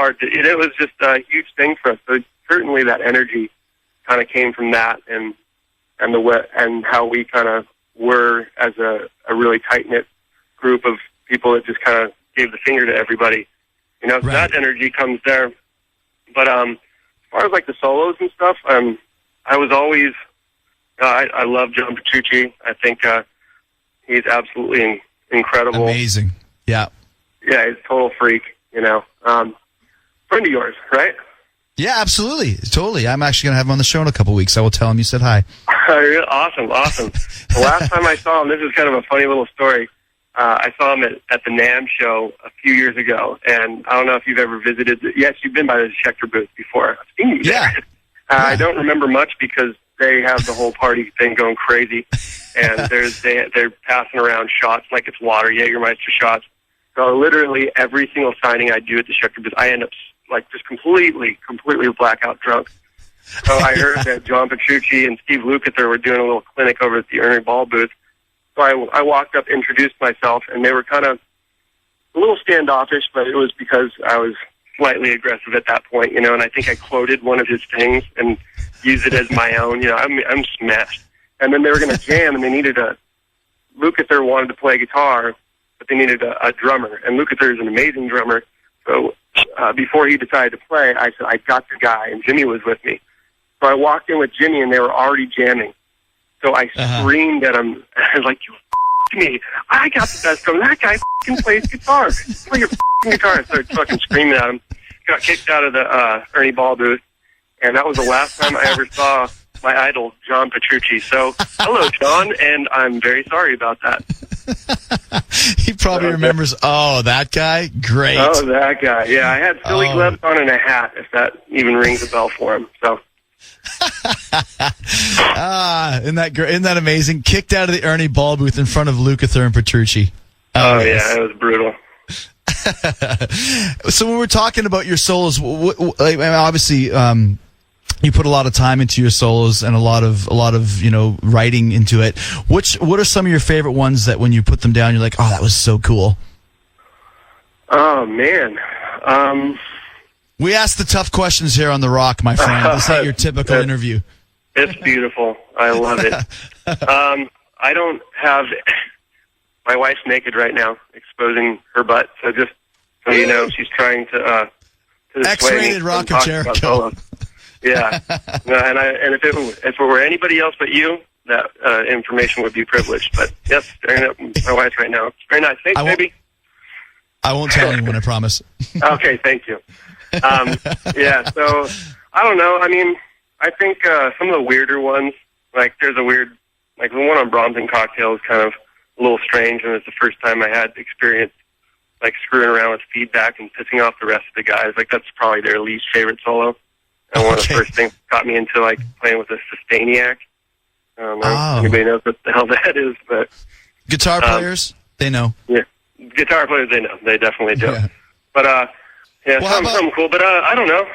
hard. It was just a huge thing for us. So certainly that energy kind of came from that, and how we kind of were as a really tight-knit group of people that just kind of gave the finger to everybody. You know, so that energy comes there. But as far as like the solos and stuff, I was always I love John Petrucci. I think he's absolutely incredible. Amazing. Yeah. Yeah, he's a total freak, you know. Friend of yours, right? Yeah, absolutely. Totally. I'm actually going to have him on the show in a couple weeks. I will tell him you said hi. Awesome. The last time I saw him, this is kind of a funny little story. I saw him at the NAMM show a few years ago, and I don't know if you've ever visited. Yes, you've been by the Schecter booth before. I've seen you there. I don't remember much because they have the whole party thing going crazy, and they're passing around shots like it's water, Jägermeister shots. So literally every single signing I do at the Schecter booth, I end up like just completely blackout drunk. So I heard that John Petrucci and Steve Lukather were doing a little clinic over at the Ernie Ball booth. So I walked up, introduced myself, and they were kind of a little standoffish, but it was because I was slightly aggressive at that point, you know, and I think I quoted one of his things and used it as my own. You know, I'm smashed. And then they were going to jam, and they needed Lukather wanted to play guitar, but they needed a drummer. And Lukather is an amazing drummer. So before he decided to play, I said, I got the guy, and Jimmy was with me. So I walked in with Jimmy, and they were already jamming. So I screamed at him, I was like, you me. I got the best drum. That guy plays guitar. Play your guitar. I started fucking screaming at him. Got kicked out of the Ernie Ball booth, and that was the last time I ever saw my idol, John Petrucci. So, hello, John, and I'm very sorry about that. He probably remembers, that guy? Great. Oh, that guy. Yeah, I had silly gloves on and a hat, if that even rings a bell for him. So. Isn't that amazing? Kicked out of the Ernie Ball booth in front of Lukather and Petrucci. Yeah, it was brutal. So when we're talking about your solos, obviously you put a lot of time into your solos and a lot of writing into it. What are some of your favorite ones that when you put them down, you're like, oh, that was so cool? Oh man. We ask the tough questions here on The Rock, my friend. This ain't your typical interview. It's beautiful. I love it. I don't have... My wife's naked right now, exposing her butt. So just so you know, she's trying to X-rated Rock of Jericho. Yeah. And if it were anybody else but you, that information would be privileged. But yes, staring at my wife right now. It's very nice. Thanks, baby. I won't tell anyone, I promise. Okay, thank you. Yeah, so, I don't know. I mean, I think some of the weirder ones, like there's a weird, like the one on Bronson Cocktail is kind of a little strange, and it's the first time I had experience like screwing around with feedback and pissing off the rest of the guys. Like that's probably their least favorite solo. And one of the first things that got me into like playing with a Sustainiac. I don't know if anybody knows what the hell that is, but... Guitar players, they know. Yeah, guitar players, they know. They definitely do. Yeah. But, something cool. But I don't know.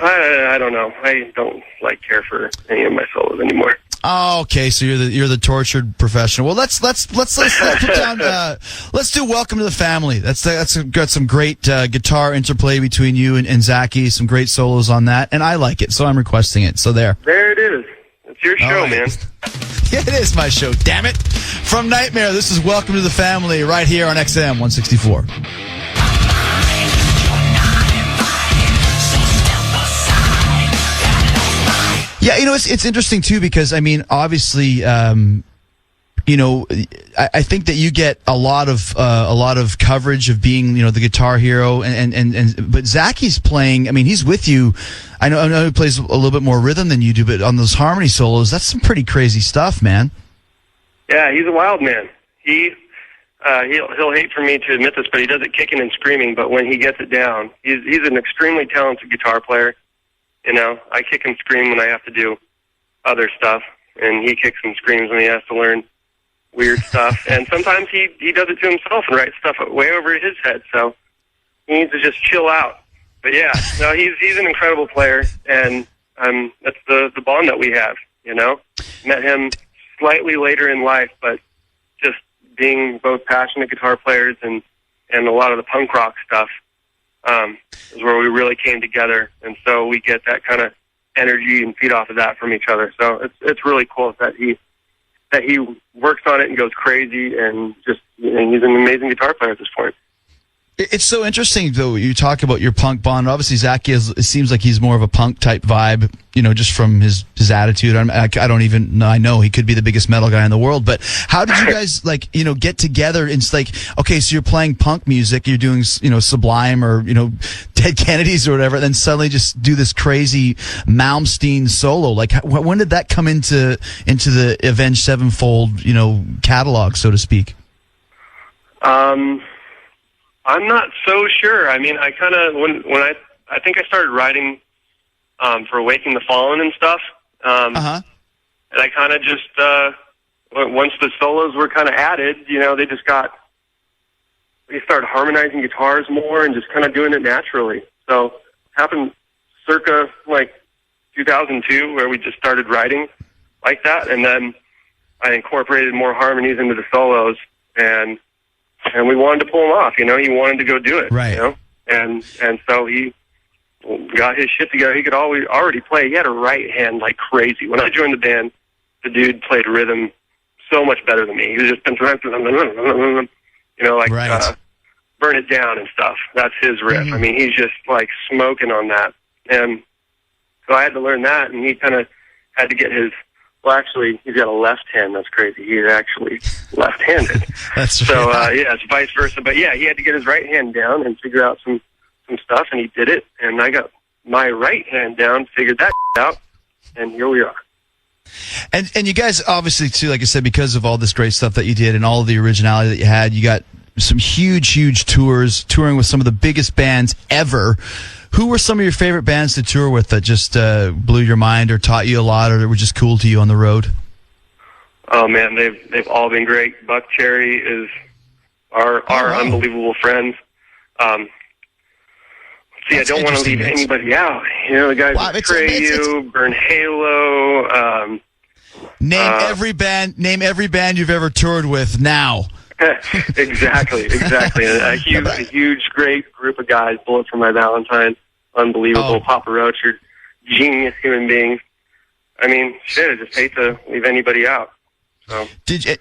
I don't know. I don't care for any of my solos anymore. Oh, okay. So you're the tortured professional. Well, let's put down. Let's do "Welcome to the Family." That's got some great guitar interplay between you and Zachy. Some great solos on that, and I like it, so I'm requesting it. So there it is. It's your show, man. Yeah, it is my show. Damn it! From Nightmare, this is "Welcome to the Family" right here on XM 164. Yeah, it's interesting too because I mean, obviously, I think that you get a lot of coverage of being the guitar hero, but Zachy's playing. I mean, he's with you. I know he plays a little bit more rhythm than you do, but on those harmony solos, that's some pretty crazy stuff, man. Yeah, he's a wild man. He'll hate for me to admit this, but he does it kicking and screaming. But when he gets it down, he's an extremely talented guitar player. I kick and scream when I have to do other stuff, and he kicks and screams when he has to learn weird stuff. And sometimes he does it to himself and writes stuff way over his head, so he needs to just chill out. But yeah, no, he's an incredible player, and that's the bond that we have, Met him slightly later in life, but just being both passionate guitar players and a lot of the punk rock stuff, is where we really came together, and so we get that kind of energy and feed off of that from each other. So it's really cool that he works on it and goes crazy, and he's an amazing guitar player at this point. It's so interesting, though. You talk about your punk bond. Obviously, Zach it seems like he's more of a punk type vibe, just from his attitude. I don't even know. I know he could be the biggest metal guy in the world, but how did you guys get together? And it's like, okay, so you're playing punk music, you're doing Sublime or Dead Kennedys or whatever, and then suddenly just do this crazy Malmsteen solo. Like, when did that come into the Avenged Sevenfold catalog, so to speak? I'm not so sure. I mean, I kind of I think I started writing for Awakening the Fallen and stuff. And I kind of just once the solos were kind of added, we started harmonizing guitars more and just kind of doing it naturally. So it happened circa 2002, where we just started writing like that, and then I incorporated more harmonies into the solos, and we wanted to pull him off, he wanted to go do it, right. And so he got his shit together. He could already play. He had a right hand like crazy. When I joined the band, the dude played rhythm so much better than me. He was just right. Burn It Down and stuff. That's his riff. I mean, he's just smoking on that. And so I had to learn that, and he kind of had to get his. Well, actually, he's got a left hand. That's crazy. He's actually left-handed. That's so, it's vice versa. But, yeah, he had to get his right hand down and figure out some stuff, and he did it. And I got my right hand down, figured that out, and here we are. And you guys, obviously, too, like I said, because of all this great stuff that you did and all of the originality that you had, you got some huge tours, touring with some of the biggest bands ever. Who were some of your favorite bands to tour with that just blew your mind or taught you a lot or that were just cool to you on the road? Oh, man, they've all been great. Buck Cherry is our unbelievable friends. I don't want to leave anybody out. The guys with Atreyu, Burn Halo. Name every band you've ever toured with now. Exactly. A huge, great group of guys. Bullet for My Valentine, unbelievable. Papa Roach, are genius human beings. I mean, shit, I just hate to leave anybody out. So.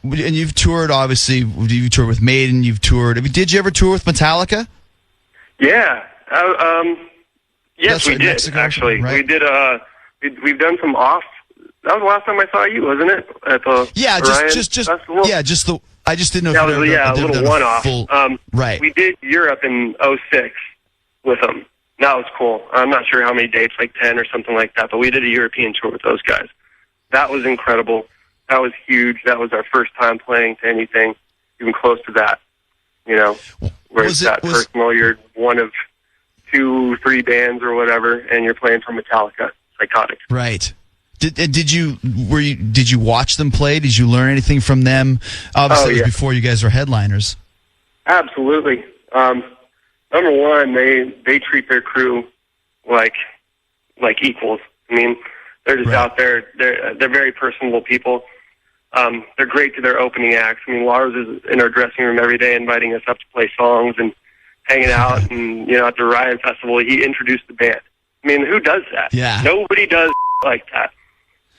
And you've toured, obviously, you've toured with Maiden, did you ever tour with Metallica? Yeah. Yes, we did, Mexico, actually. Right? We did, we've done some off. That was the last time I saw you, wasn't it? At the Orion Festival? I just didn't know that if was, a little one-off. Right. We did Europe in 2006 with them. That was cool. I'm not sure how many dates, like 10 or something like that, but we did a European tour with those guys. That was incredible. That was huge. That was our first time playing to anything even close to that. Where it's that personal. You're one of 2-3 bands or whatever, and you're playing for Metallica. Psychotic. Right. Did you watch them play? Did you learn anything from them? Obviously, it was before you guys were headliners. Absolutely. Number one, they treat their crew like equals. I mean, they're just out there. They're very personable people. They're great to their opening acts. I mean, Lars is in our dressing room every day, inviting us up to play songs and hanging out. And at the Orion Festival, he introduced the band. I mean, who does that? Yeah. Nobody does like that.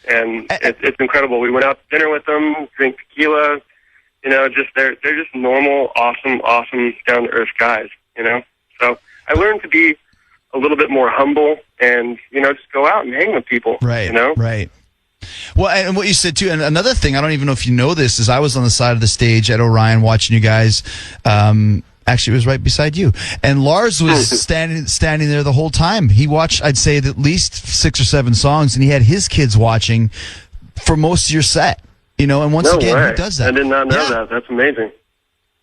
And it's incredible. We went out to dinner with them, drink tequila. They're just normal, awesome, down to earth guys. So I learned to be a little bit more humble and just go out and hang with people. Right. Right. Well, and what you said too, and another thing, I don't even know if you know this, is I was on the side of the stage at Orion watching you guys. Actually, it was right beside you. And Lars was standing there the whole time. He watched, I'd say, at least 6 or 7 songs, and he had his kids watching for most of your set. And once again, who does that? I did not know that. That's amazing.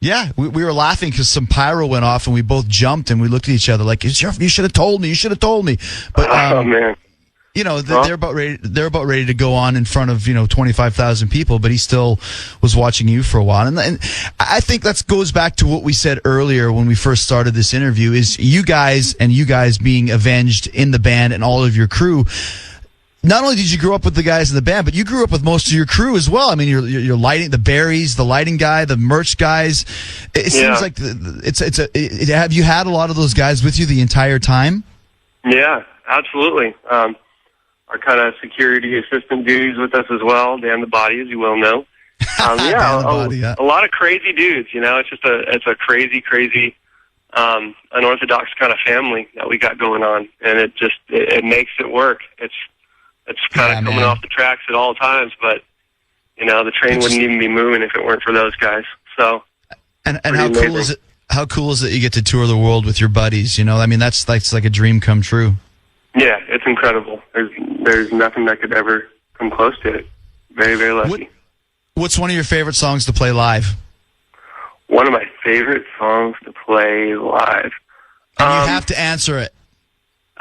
Yeah, we were laughing because some pyro went off, and we both jumped, and we looked at each other like, "You should have told me. You should have told me." But man. They're about ready to go on in front of 25,000 people, but he still was watching you for a while, and I think that goes back to what we said earlier when we first started this interview: is you guys being Avenged in the band and all of your crew. not only did you grow up with the guys in the band, but you grew up with most of your crew as well. I mean, you're lighting, the Barrys, the lighting guy, the merch guys. It seems like have you had a lot of those guys with you the entire time? Yeah, absolutely. Our kind of security assistant dudes with us as well. Dan the Body, as you well know. A lot of crazy dudes. It's a crazy, unorthodox kind of family that we got going on, and it makes it work. It's kind of coming off the tracks at all times, but the train wouldn't even be moving if it weren't for those guys. So, and how amazing. Cool is it? How cool is it you get to tour the world with your buddies? I mean, that's like a dream come true. Yeah, it's incredible. There's nothing that could ever come close to it. Very, very lucky. What's one of your favorite songs to play live? One of my favorite songs to play live. And you have to answer it.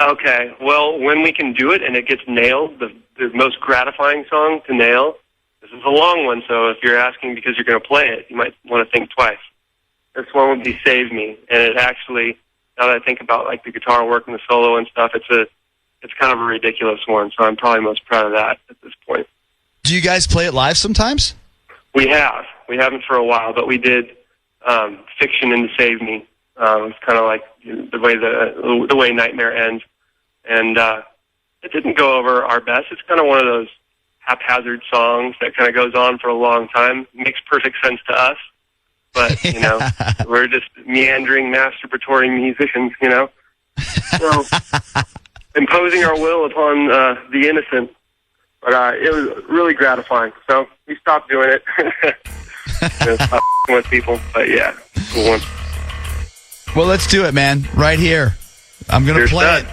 Okay. Well, when we can do it and it gets nailed, the most gratifying song to nail, this is a long one, so if you're asking because you're going to play it, you might want to think twice. This one would be Save Me. And it actually, now that I think about like the guitar work and the solo and stuff, it's kind of a ridiculous one, so I'm probably most proud of that at this point. Do you guys play it live sometimes? We have. We haven't for a while, but we did Fiction into Save Me. It's kind of like the way Nightmare ends. And it didn't go over our best. It's kind of one of those haphazard songs that kind of goes on for a long time. Makes perfect sense to us. But, we're just meandering, masturbatory musicians, So, imposing our will upon the innocent. But it was really gratifying. So we stopped doing it. Stop with people. But yeah, cool one. Well, let's do it, man. Right here. I'm going to play it.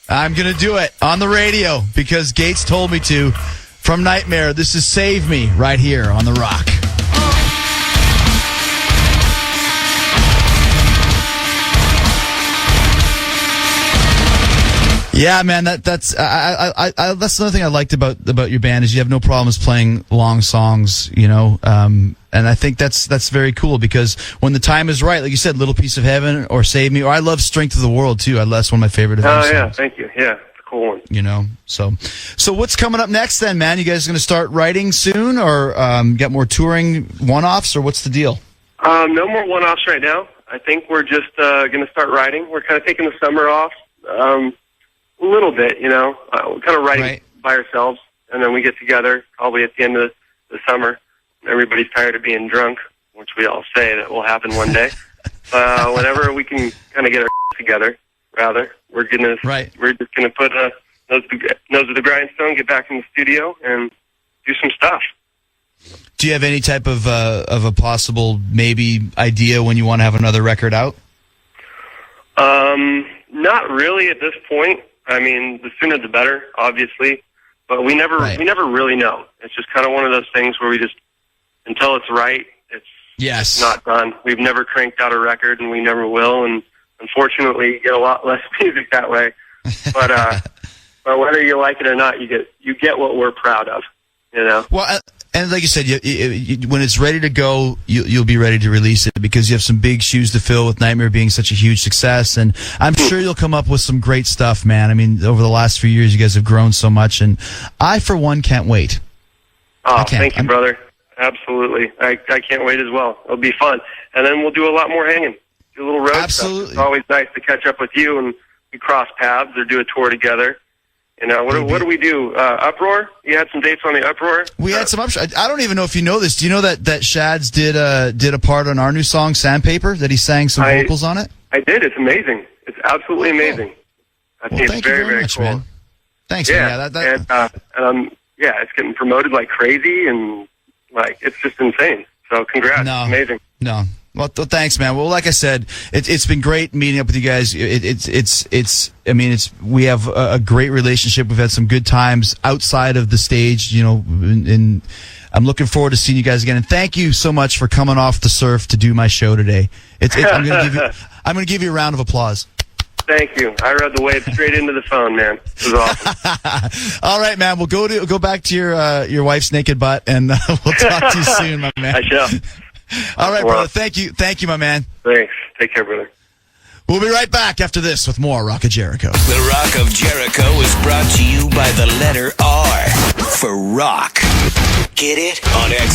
I'm going to do it on the radio because Gates told me to. From Nightmare, this is Save Me right here on The Rock. Yeah, man, that's another thing I liked about your band is you have no problems playing long songs, and I think that's very cool because when the time is right, like you said, Little Piece of Heaven or Save Me, or I love Strength of the World too. That's one of my favorite songs. Oh yeah, thank you. Yeah, it's a cool one. So what's coming up next then, man? You guys going to start writing soon, or get more touring one-offs, or what's the deal? No more one-offs right now. I think we're just going to start writing. We're kind of taking the summer off. A little bit, we're kind of writing by ourselves, and then we get together probably at the end of the summer. Everybody's tired of being drunk, which we all say that will happen one day. Whenever we can kind of get our together, we're just gonna put nose to the grindstone, get back in the studio, and do some stuff. Do you have any type of a possible maybe idea when you want to have another record out? Not really at this point. I mean, the sooner the better, obviously, but we never really know. It's just kind of one of those things where we just, until it's right, it's not done. We've never cranked out a record, and we never will, and unfortunately, you get a lot less music that way. But whether you like it or not, you get what we're proud of, Well, and like you said, when it's ready to go, you'll be ready to release it because you have some big shoes to fill with Nightmare being such a huge success. And I'm sure you'll come up with some great stuff, man. I mean, over the last few years, you guys have grown so much. And I, for one, can't wait. Oh, thank you, brother. Absolutely. I can't wait as well. It'll be fun. And then we'll do a lot more hanging. Do a little road Absolutely. Stuff. It's always nice to catch up with you and we cross paths or do a tour together. What do we do? Uproar? You had some dates on the Uproar? We had some Uproar. I don't even know if you know this. Do you know that Shads did a part on our new song, Sandpaper, that he sang some vocals on it? I did. It's amazing. It's absolutely amazing. I think it's very, very much, cool. Man. Thanks, man. Yeah, it's getting promoted like crazy, and it's just insane. So congrats. Amazing. No. Well, thanks, man. Well, like I said, it's been great meeting up with you guys. We have a great relationship. We've had some good times outside of the stage, and I'm looking forward to seeing you guys again. And thank you so much for coming off the surf to do my show today. I'm going to give you a round of applause. Thank you. I rode the wave straight into the phone, man. It was awesome. All right, man. We'll go back to your wife's naked butt, and we'll talk to you soon, my man. I shall. All right, brother. Thank you, my man. Thanks. Take care, brother. We'll be right back after this with more Rock of Jericho. The Rock of Jericho is brought to you by the letter R for rock. Get it? On X.